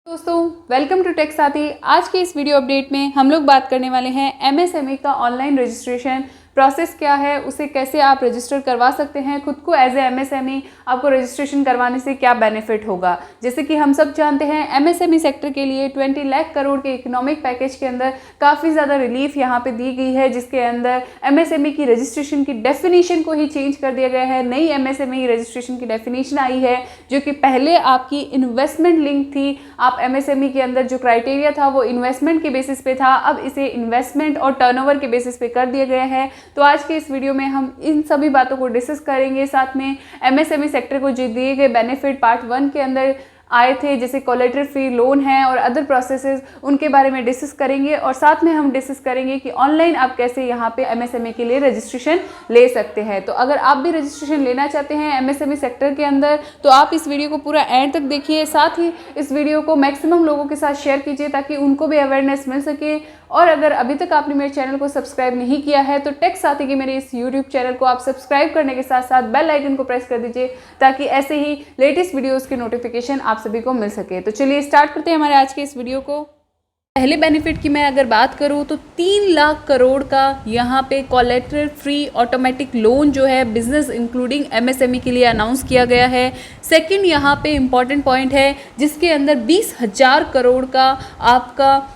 दोस्तों welcome to take साथी। आज के इस वीडियो अपडेट में हम लोग बात करने वाले हैं एमएसएमई का ऑनलाइन रजिस्ट्रेशन प्रोसेस क्या है, उसे कैसे आप रजिस्टर करवा सकते हैं खुद को एज ए एमएसएमई। आपको रजिस्ट्रेशन करवाने से क्या बेनिफिट होगा। जैसे कि हम सब जानते हैं एमएसएमई सेक्टर के लिए 20 लाख करोड़ के इकोनॉमिक पैकेज के अंदर काफ़ी ज़्यादा रिलीफ यहाँ पे दी गई है, जिसके अंदर एमएसएमई की रजिस्ट्रेशन की डेफिनेशन को ही चेंज कर दिया गया है। नई एमएसएमई रजिस्ट्रेशन की डेफिनेशन आई है, जो कि पहले आपकी इन्वेस्टमेंट लिंक थी। आप एमएसएमई के अंदर जो क्राइटेरिया था वो इन्वेस्टमेंट के बेसिस पे था, अब इसे इन्वेस्टमेंट और टर्नओवर के बेसिस पे कर दिया गया है। तो आज के इस वीडियो में हम इन सभी बातों को डिस्कस करेंगे। साथ में एमएसएमई सेक्टर को जो दिए गए बेनिफिट पार्ट 1 के अंदर आए थे, जैसे कोलेटरल फ्री लोन है और अदर प्रोसेसेस, उनके बारे में डिस्कस करेंगे। और साथ में हम डिस्कस करेंगे कि ऑनलाइन आप कैसे यहाँ पे एमएसएमई के लिए रजिस्ट्रेशन ले सकते हैं। तो अगर आप भी रजिस्ट्रेशन लेना चाहते हैं एमएसएमई सेक्टर के अंदर तो आप इस वीडियो को पूरा एंड तक देखिए। साथ ही इस वीडियो को मैक्सिमम लोगों के साथ शेयर कीजिए ताकि उनको भी अवेयरनेस मिल सके। और अगर अभी तक आपने मेरे चैनल को सब्सक्राइब नहीं किया है तो टेक साथी के मेरे इस यूट्यूब चैनल को आप सब्सक्राइब करने के साथ साथ बेल आइकन को प्रेस कर दीजिए ताकि ऐसे ही लेटेस्ट वीडियोस के नोटिफिकेशन आप सभी को मिल सके। तो चलिए स्टार्ट करते हैं हमारे आज के इस वीडियो को। पहले बेनिफिट की मैं अगर बात करूं तो 3 लाख करोड़ का यहाँ पे कोलेटरल फ्री ऑटोमेटिक लोन जो है बिजनेस इंक्लूडिंग एमएसएमई के लिए अनाउंस किया गया है। सेकंड यहाँ पे इम्पॉर्टेंट पॉइंट है जिसके अंदर 20,000 करोड़ का आपका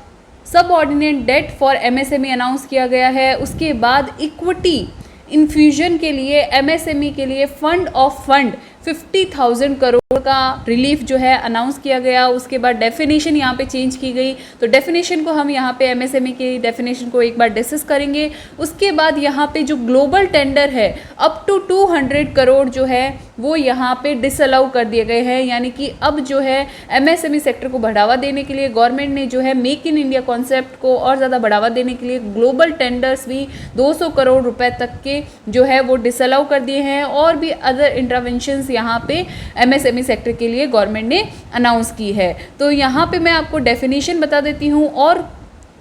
subordinate debt for MSME announce किया गया है। उसके बाद इक्विटी इन्फ्यूजन के लिए एमएसएमई के लिए फंड ऑफ फंड 50,000 करोड़ का रिलीफ जो है अनाउंस किया गया। उसके बाद डेफिनेशन यहाँ पे चेंज की गई, तो डेफिनेशन को हम यहाँ पे एमएसएमई की डेफिनेशन को एक बार डिस्कस करेंगे। उसके बाद यहाँ पे जो ग्लोबल टेंडर है अप टू 200 करोड़ जो है वो यहाँ पे डिसअलाउ कर दिए गए हैं। यानी कि अब जो है एमएसएमई सेक्टर को बढ़ावा देने के लिए गवर्नमेंट ने जो है मेक इन इंडिया कॉन्सेप्ट को और ज़्यादा बढ़ावा देने के लिए ग्लोबल टेंडर्स भी 200 करोड़ रुपए तक के जो है वो डिसअलाउ कर दिए हैं। और भी अदर इंटरवेंशंस यहाँ पे एमएसएमई सेक्टर के लिए गवर्नमेंट ने अनाउंस की है। तो यहाँ पे मैं आपको डेफिनेशन बता देती हूँ और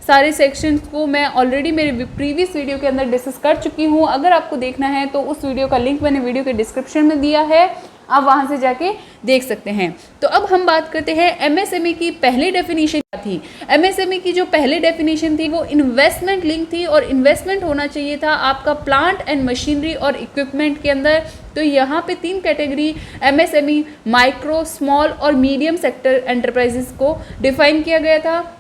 सारे सेक्शंस को मैं ऑलरेडी मेरे प्रीवियस वीडियो के अंदर डिस्कस कर चुकी हूँ। अगर आपको देखना है तो उस वीडियो का लिंक मैंने वीडियो के डिस्क्रिप्शन में दिया है, आप वहाँ से जाके देख सकते हैं। तो अब हम बात करते हैं एमएसएमई की पहली डेफिनेशन क्या थी। एमएसएमई की जो पहली डेफिनेशन थी वो इन्वेस्टमेंट लिंक थी और इन्वेस्टमेंट होना चाहिए था आपका प्लांट एंड मशीनरी और इक्विपमेंट के अंदर। तो यहाँ पे 3 कैटेगरी एमएसएमई, माइक्रो, स्मॉल और मीडियम सेक्टर एंटरप्राइजेस को डिफाइन किया गया था,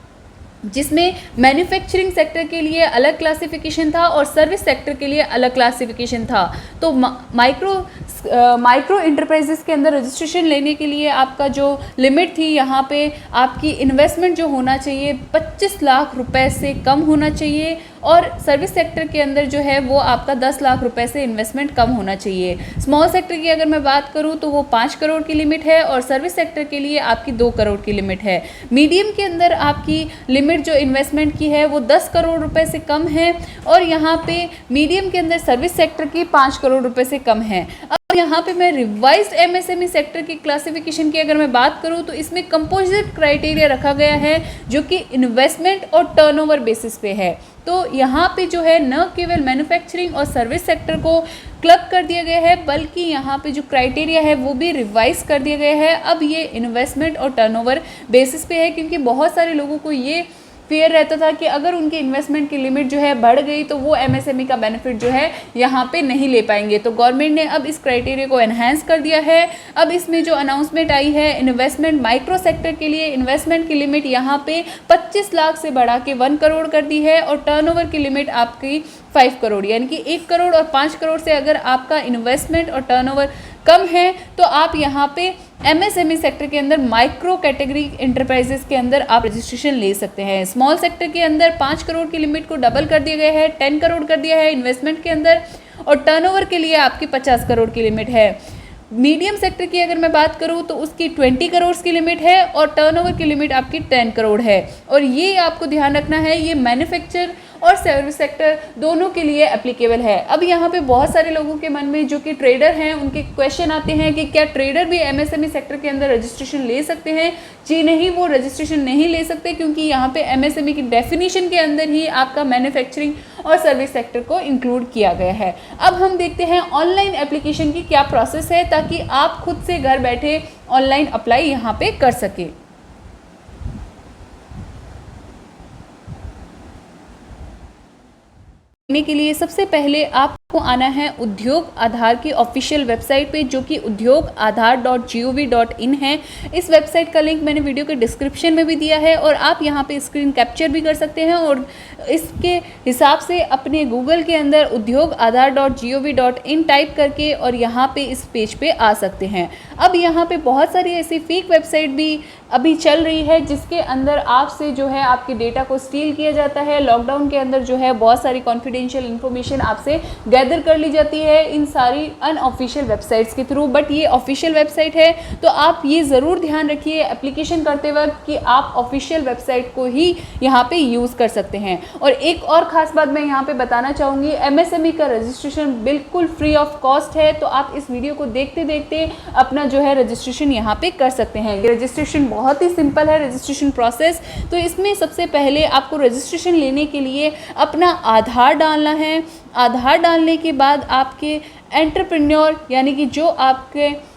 जिसमें मैन्युफैक्चरिंग सेक्टर के लिए अलग क्लासिफिकेशन था और सर्विस सेक्टर के लिए अलग क्लासिफिकेशन था। तो माइक्रो इंटरप्राइजेस के अंदर रजिस्ट्रेशन लेने के लिए आपका जो लिमिट थी यहाँ पे आपकी इन्वेस्टमेंट जो होना चाहिए 25 लाख रुपए से कम होना चाहिए और सर्विस सेक्टर के अंदर जो है वो आपका 10 लाख रुपए से इन्वेस्टमेंट कम होना चाहिए। स्मॉल सेक्टर की अगर मैं बात करूँ तो वो 5 करोड़ की लिमिट है और सर्विस सेक्टर के लिए आपकी 2 करोड़ की लिमिट है। मीडियम के अंदर आपकी लिमिट जो इन्वेस्टमेंट की है वो 10 करोड़ रुपए से कम है और यहाँ पे मीडियम के अंदर सर्विस सेक्टर की 5 करोड़ रुपए से कम है। अब यहाँ पे मैं रिवाइज्ड एमएसएमई सेक्टर की क्लासिफिकेशन की अगर मैं बात करूँ तो इसमें कंपोजिट क्राइटेरिया रखा गया है जो कि इन्वेस्टमेंट और टर्नओवर बेसिस पे है। तो यहाँ पे जो है न केवल मैन्युफैक्चरिंग और सर्विस सेक्टर को क्लब कर दिया गया है बल्कि यहाँ पे जो क्राइटेरिया है वो भी रिवाइज कर दिया गया है। अब ये इन्वेस्टमेंट और टर्नओवर बेसिस पे है, क्योंकि बहुत सारे लोगों को ये फेयर रहता था कि अगर उनकी इन्वेस्टमेंट की लिमिट जो है बढ़ गई तो वो एमएसएमई का बेनिफिट जो है यहाँ पे नहीं ले पाएंगे। तो गवर्नमेंट ने अब इस क्राइटेरिया को एनहांस कर दिया है। अब इसमें जो अनाउंसमेंट आई है इन्वेस्टमेंट माइक्रो सेक्टर के लिए इन्वेस्टमेंट की लिमिट यहाँ पे 25 लाख से बढ़ा के 1 करोड़ कर दी है और टर्नओवर की लिमिट आपकी 5 करोड़, यानी कि 1 करोड़ और 5 करोड़ से अगर आपका इन्वेस्टमेंट और टर्नओवर कम है तो आप यहाँ पे एमएसएमई सेक्टर के अंदर माइक्रो कैटेगरी एंटरप्राइजेस के अंदर आप रजिस्ट्रेशन ले सकते हैं। स्मॉल सेक्टर के अंदर 5 करोड़ की लिमिट को डबल कर दिया गया है, 10 करोड़ कर दिया है इन्वेस्टमेंट के अंदर और टर्नओवर के लिए आपकी 50 करोड़ की लिमिट है। मीडियम सेक्टर की अगर मैं बात करूं तो उसकी 20 करोड़ की लिमिट है और टर्नओवर की लिमिट आपकी 10 करोड़ है। और ये आपको ध्यान रखना है ये मैन्युफैक्चर और सर्विस सेक्टर दोनों के लिए एप्लीकेबल है। अब यहाँ पे बहुत सारे लोगों के मन में जो कि ट्रेडर हैं उनके क्वेश्चन आते हैं कि क्या ट्रेडर भी एमएसएमई सेक्टर के अंदर रजिस्ट्रेशन ले सकते हैं। जी नहीं, वो रजिस्ट्रेशन नहीं ले सकते क्योंकि यहाँ पे एमएसएमई की डेफिनेशन के अंदर ही आपका मैन्युफैक्चरिंग और सर्विस सेक्टर को इंक्लूड किया गया है। अब हम देखते हैं ऑनलाइन एप्लीकेशन की क्या प्रोसेस है ताकि आप खुद से घर बैठे ऑनलाइन अप्लाई यहाँ पे कर सके। लेने के लिए सबसे पहले आपको आना है उद्योग आधार की ऑफिशियल वेबसाइट पे, जो कि udyogaaadhar.gov.in है। इस वेबसाइट का लिंक मैंने वीडियो के डिस्क्रिप्शन में भी दिया है और आप यहाँ पे स्क्रीन कैप्चर भी कर सकते हैं और इसके हिसाब से अपने गूगल के अंदर udyogaaadhar.gov.in टाइप करके और यहाँ पे इस पेज पे आ सकते हैं। अब यहाँ पे बहुत सारी ऐसी फेक वेबसाइट भी अभी चल रही है जिसके अंदर आपसे जो है आपके डेटा को स्टील किया जाता है। लॉकडाउन के अंदर जो है बहुत सारी कॉन्फिडेंशियल इन्फॉर्मेशन आपसे गैदर कर ली जाती है इन सारी अनऑफिशियल वेबसाइट्स के थ्रू, बट ये ऑफिशियल वेबसाइट है तो आप ये ज़रूर ध्यान रखिए एप्लीकेशन करते वक्त कि आप ऑफिशियल वेबसाइट को ही यहाँ पे यूज़ कर सकते हैं। और एक और ख़ास बात मैं यहाँ पे बताना चाहूँगी, MSME का रजिस्ट्रेशन बिल्कुल फ्री ऑफ कॉस्ट है, तो आप इस वीडियो को देखते देखते अपना जो है रजिस्ट्रेशन यहाँ पे कर सकते हैं। ये रजिस्ट्रेशन बहुत ही सिंपल है रजिस्ट्रेशन प्रोसेस। तो इसमें सबसे पहले आपको रजिस्ट्रेशन लेने के लिए अपना आधार डालना है। आधार डालने के बाद आपके एंटरप्रेन्योर यानी कि जो आपके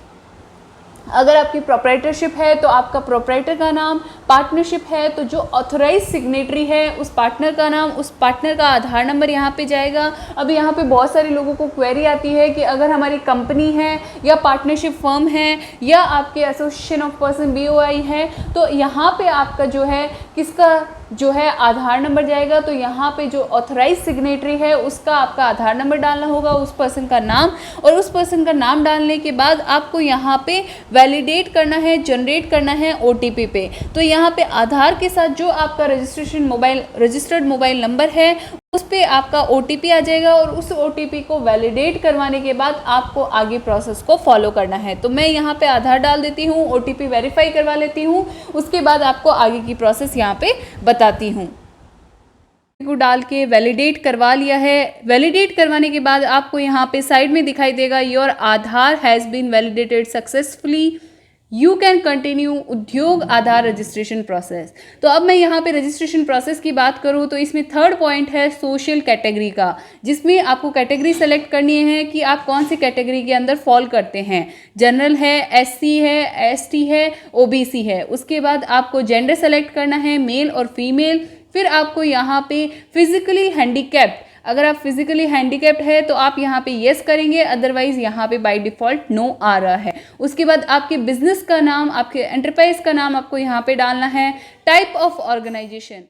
अगर आपकी प्रोप्राइटरशिप है तो आपका प्रोप्राइटर का नाम, पार्टनरशिप है तो जो ऑथराइज सिग्नेटरी है उस पार्टनर का नाम, उस पार्टनर का आधार नंबर यहाँ पे जाएगा। अब यहाँ पे बहुत सारे लोगों को क्वेरी आती है कि अगर हमारी कंपनी है या पार्टनरशिप फर्म है या आपके एसोसिएशन ऑफ पर्सन BOI है तो यहाँ पे आपका जो है किसका जो है आधार नंबर जाएगा। तो यहाँ पे जो ऑथराइज सिग्नेटरी है उसका आपका आधार नंबर डालना होगा, उस पर्सन का नाम, और उस पर्सन का नाम डालने के बाद आपको यहाँ पे वैलिडेट करना है, जनरेट करना है OTP पे। तो यहाँ पे आधार के साथ जो आपका रजिस्टर्ड मोबाइल नंबर है उस पर आपका OTP आ जाएगा और उस OTP को वैलिडेट करवाने के बाद आपको आगे प्रोसेस को फॉलो करना है। तो मैं यहाँ पे आधार डाल देती हूँ, OTP वेरीफाई करवा लेती हूँ, उसके बाद आपको आगे की प्रोसेस यहाँ पे बताती हूँ। को डाल के वैलिडेट करवा लिया है। वैलिडेट करवाने के बाद आपको यहाँ पे साइड में दिखाई देगा your Aadhaar has been validated successfully, you can continue Udyog Aadhaar registration process. तो अब मैं यहाँ पे रजिस्ट्रेशन प्रोसेस की बात करूँ तो इसमें थर्ड पॉइंट है सोशल कैटेगरी का, जिसमें आपको कैटेगरी सेलेक्ट करनी है कि आप कौन सी कैटेगरी के अंदर फॉल करते हैं। जनरल है, SC है, ST है, OBC है। उसके बाद आपको जेंडर सेलेक्ट करना है, मेल और फीमेल। फिर आपको यहाँ पे फिजिकली हैंडीकैप्ड, अगर आप फिजिकली हैंडीकैप्ड है तो आप यहाँ पे येस करेंगे, अदरवाइज यहाँ पे बाय डिफ़ॉल्ट नो आ रहा है। उसके बाद आपके बिजनेस का नाम, आपके एंटरप्राइज का नाम आपको यहाँ पे डालना है। टाइप ऑफ ऑर्गेनाइजेशन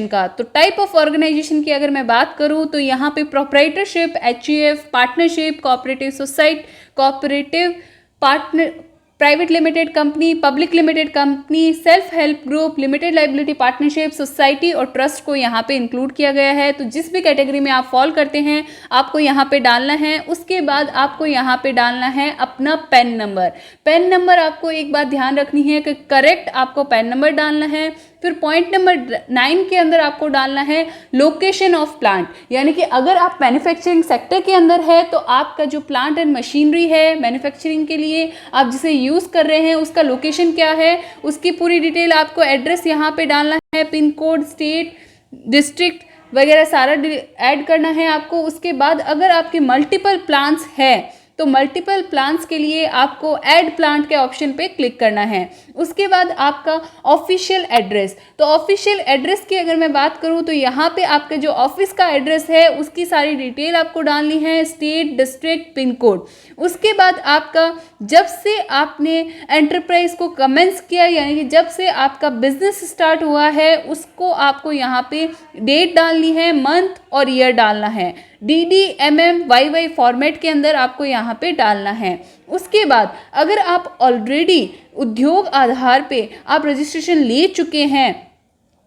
का, तो टाइप ऑफ ऑर्गेनाइजेशन की अगर मैं बात करूँ तो यहाँ पे proprietorship, HUF, partnership, cooperative society, cooperative partner, private limited company, public limited company, self help group, limited liability partnership, society और ट्रस्ट को यहाँ पे इंक्लूड किया गया है। तो जिस भी कैटेगरी में आप फॉल करते हैं आपको यहाँ पे डालना है। उसके बाद आपको यहाँ पे डालना है अपना पैन नंबर। पैन नंबर आपको एक बात ध्यान रखनी है कि करेक्ट आपको पैन नंबर डालना है। फिर पॉइंट नंबर 9 के अंदर आपको डालना है लोकेशन ऑफ प्लांट, यानी कि अगर आप मैन्युफैक्चरिंग सेक्टर के अंदर है तो आपका जो प्लांट एंड मशीनरी है मैन्युफैक्चरिंग के लिए आप जिसे यूज़ कर रहे हैं उसका लोकेशन क्या है, उसकी पूरी डिटेल आपको एड्रेस यहाँ पे डालना है, पिन कोड, स्टेट, डिस्ट्रिक्ट वगैरह सारा ऐड करना है आपको। उसके बाद अगर आपके मल्टीपल प्लांट्स है तो मल्टीपल प्लांट्स के लिए आपको ऐड प्लांट के ऑप्शन पे क्लिक करना है। उसके बाद आपका ऑफिशियल एड्रेस, तो ऑफिशियल एड्रेस की अगर मैं बात करूँ तो यहाँ पे आपका जो ऑफिस का एड्रेस है उसकी सारी डिटेल आपको डालनी है, स्टेट, डिस्ट्रिक्ट, पिन कोड। उसके बाद आपका जब से आपने एंटरप्राइज को कमेंस किया यानी कि जब से आपका बिजनेस स्टार्ट हुआ है उसको आपको यहाँ पे डेट डालनी है, मंथ और ईयर डालना है। DD, MM, YY फॉर्मेट के अंदर आपको यहाँ पे डालना है। उसके बाद अगर आप ऑलरेडी उद्योग आधार पे आप रजिस्ट्रेशन ले चुके हैं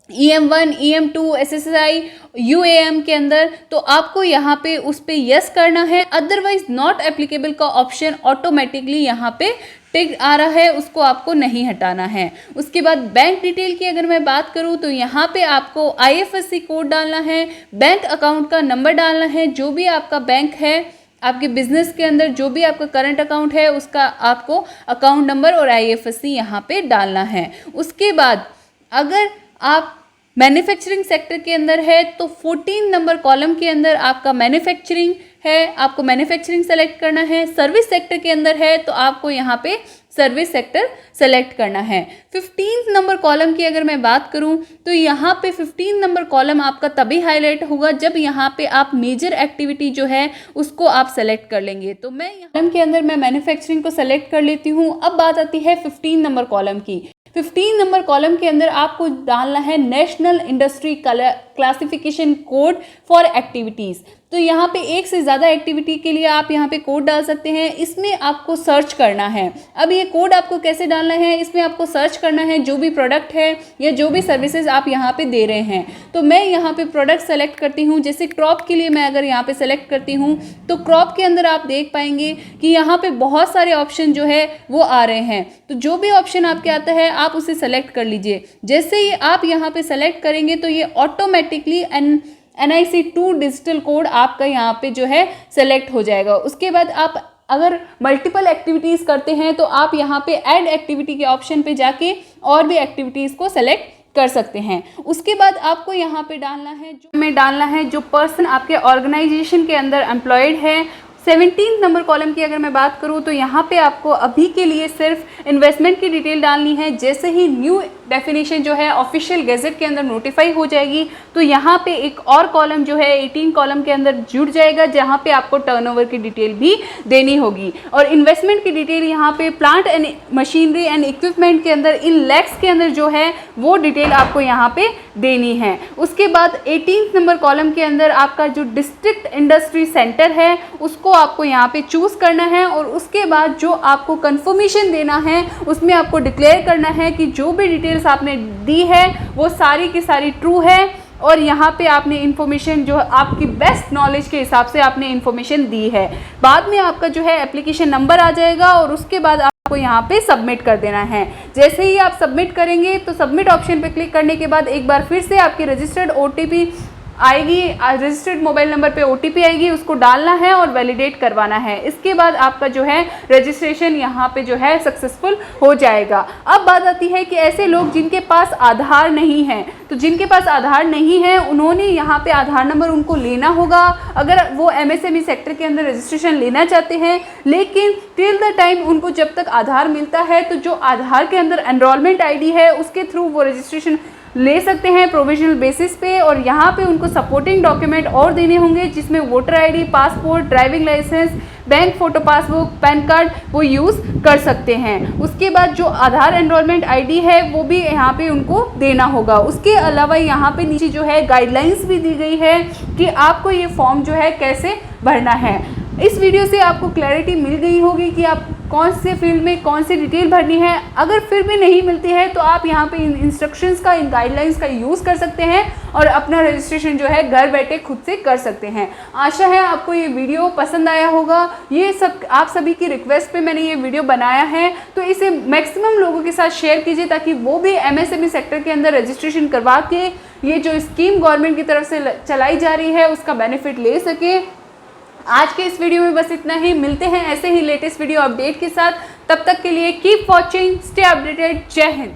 EM1, EM2, SSI, UAM के अंदर, तो आपको यहाँ पे उस पर यस करना है, अदरवाइज नॉट एप्लीकेबल का ऑप्शन ऑटोमेटिकली यहाँ पे टिक आ रहा है, उसको आपको नहीं हटाना है। उसके बाद बैंक डिटेल की अगर मैं बात करूँ तो यहाँ पे आपको IFSC कोड डालना है, बैंक अकाउंट का नंबर डालना है, जो भी आपका बैंक है आपके बिजनेस के अंदर जो भी आपका करंट अकाउंट है उसका आपको अकाउंट नंबर और IFSC यहाँ पे डालना है। उसके बाद अगर आप मैन्युफैक्चरिंग सेक्टर के अंदर है तो 14 नंबर कॉलम के अंदर आपका मैन्युफैक्चरिंग है, आपको मैन्युफैक्चरिंग सेलेक्ट करना है। सर्विस सेक्टर के अंदर है तो आपको यहाँ पे सर्विस सेक्टर सेलेक्ट करना है। 15 नंबर कॉलम की अगर मैं बात करूं तो यहाँ पे 15 नंबर कॉलम आपका तभी हाईलाइट होगा जब यहाँ पे आप मेजर एक्टिविटी जो है उसको आप सेलेक्ट कर लेंगे। तो मैं कॉलम के अंदर मैं मैन्युफैक्चरिंग को सेलेक्ट कर लेती हूँ। अब बात आती है 15 नंबर कॉलम की। 15 नंबर कॉलम के अंदर आपको डालना है national industry classification code for activities. तो यहाँ पे एक से ज़्यादा एक्टिविटी के लिए आप यहाँ पे कोड डाल सकते हैं। इसमें आपको सर्च करना है। अब ये कोड आपको कैसे डालना है, इसमें आपको सर्च करना है जो भी प्रोडक्ट है या जो भी सर्विसेज आप यहाँ पे दे रहे हैं। तो मैं यहाँ पे प्रोडक्ट सेलेक्ट करती हूँ। जैसे क्रॉप के लिए मैं अगर यहाँ पे सेलेक्ट करती हूँ तो क्रॉप के अंदर आप देख पाएंगे कि यहाँ पे बहुत सारे ऑप्शन जो है वो आ रहे हैं। तो जो भी ऑप्शन आपके आता है आप उसे सेलेक्ट कर लीजिए। जैसे ही आप यहाँ पे सेलेक्ट करेंगे तो ये ऑटोमेटिकली NIC 2 डिजिटल कोड आपका यहाँ पे जो है सेलेक्ट हो जाएगा। उसके बाद आप अगर मल्टीपल एक्टिविटीज़ करते हैं तो आप यहाँ पे ऐड एक्टिविटी के ऑप्शन पे जाके और भी एक्टिविटीज़ को सेलेक्ट कर सकते हैं। उसके बाद आपको यहाँ पे डालना है जो पर्सन आपके ऑर्गेनाइजेशन के अंदर एम्प्लॉयड है। 17 नंबर कॉलम की अगर मैं बात करूं तो यहाँ पे आपको अभी के लिए सिर्फ इन्वेस्टमेंट की डिटेल डालनी है। जैसे ही न्यू डेफिनेशन जो है ऑफिशियल गैजेट के अंदर नोटिफाई हो जाएगी तो यहाँ पे एक और कॉलम जो है 18 कॉलम के अंदर जुड़ जाएगा जहाँ पे आपको टर्नओवर की डिटेल भी देनी होगी। और इन्वेस्टमेंट की डिटेल यहाँ पे plant and machinery and equipment के अंदर इन लैक्स के अंदर जो है वो डिटेल आपको यहाँ पे देनी है। उसके बाद 18 नंबर कॉलम के अंदर आपका जो डिस्ट्रिक्ट इंडस्ट्री सेंटर है उसको आपको यहाँ पे चूज करना है। और उसके बाद जो आपको कंफर्मेशन देना है उसमें आपको डिक्लेयर करना है कि जो भी डिटेल्स आपने दी है वो सारी की सारी ट्रू है। और यहाँ पे आपने इन्फॉर्मेशन जो आपकी बेस्ट नॉलेज के हिसाब से आपने इन्फॉर्मेशन दी है। बाद में आपका जो है एप्लीकेशन नंबर आ जाएगा और उसके बाद आपको यहाँ पे सबमिट कर देना है। जैसे ही आप सबमिट करेंगे तो सबमिट ऑप्शन पे क्लिक करने के बाद एक बार फिर से आपकी रजिस्टर्ड OTP आएगी, रजिस्टर्ड मोबाइल नंबर पे OTP आएगी, उसको डालना है और वैलिडेट करवाना है। इसके बाद आपका जो है रजिस्ट्रेशन यहाँ पे जो है सक्सेसफुल हो जाएगा। अब बात आती है कि ऐसे लोग जिनके पास आधार नहीं है, तो जिनके पास आधार नहीं है उन्होंने यहाँ पे आधार नंबर उनको लेना होगा अगर वो MSME सेक्टर के अंदर रजिस्ट्रेशन लेना चाहते हैं। लेकिन टिल द टाइम उनको जब तक आधार मिलता है तो जो आधार के अंदर एनरोलमेंट ID है उसके थ्रू वो रजिस्ट्रेशन ले सकते हैं प्रोविजनल बेसिस पे। और यहाँ पे उनको सपोर्टिंग डॉक्यूमेंट और देने होंगे जिसमें voter ID, passport, driving licence, bank photo passbook, PAN card वो यूज़ कर सकते हैं। उसके बाद जो आधार एनरोलमेंट ID है वो भी यहाँ पे उनको देना होगा। उसके अलावा यहाँ पे नीचे जो है गाइडलाइंस भी दी गई है कि आपको ये फॉर्म जो है कैसे भरना है। इस वीडियो से आपको क्लैरिटी मिल गई होगी कि आप कौन से फील्ड में कौन सी डिटेल भरनी है। अगर फिर भी नहीं मिलती है तो आप यहाँ पे इन इंस्ट्रक्शंस का, इन गाइडलाइंस का यूज़ कर सकते हैं और अपना रजिस्ट्रेशन जो है घर बैठे खुद से कर सकते हैं। आशा है आपको ये वीडियो पसंद आया होगा। ये सब आप सभी की रिक्वेस्ट पे मैंने ये वीडियो बनाया है, तो इसे मैक्सिमम लोगों के साथ शेयर कीजिए ताकि वो भी MSME सेक्टर के अंदर रजिस्ट्रेशन करवा के ये जो स्कीम गवर्नमेंट की तरफ से चलाई जा रही है उसका बेनिफिट ले सके। आज के इस वीडियो में बस इतना ही। मिलते हैं ऐसे ही लेटेस्ट वीडियो अपडेट के साथ। तब तक के लिए कीप वॉचिंग, स्टे अपडेटेड। जय हिंद।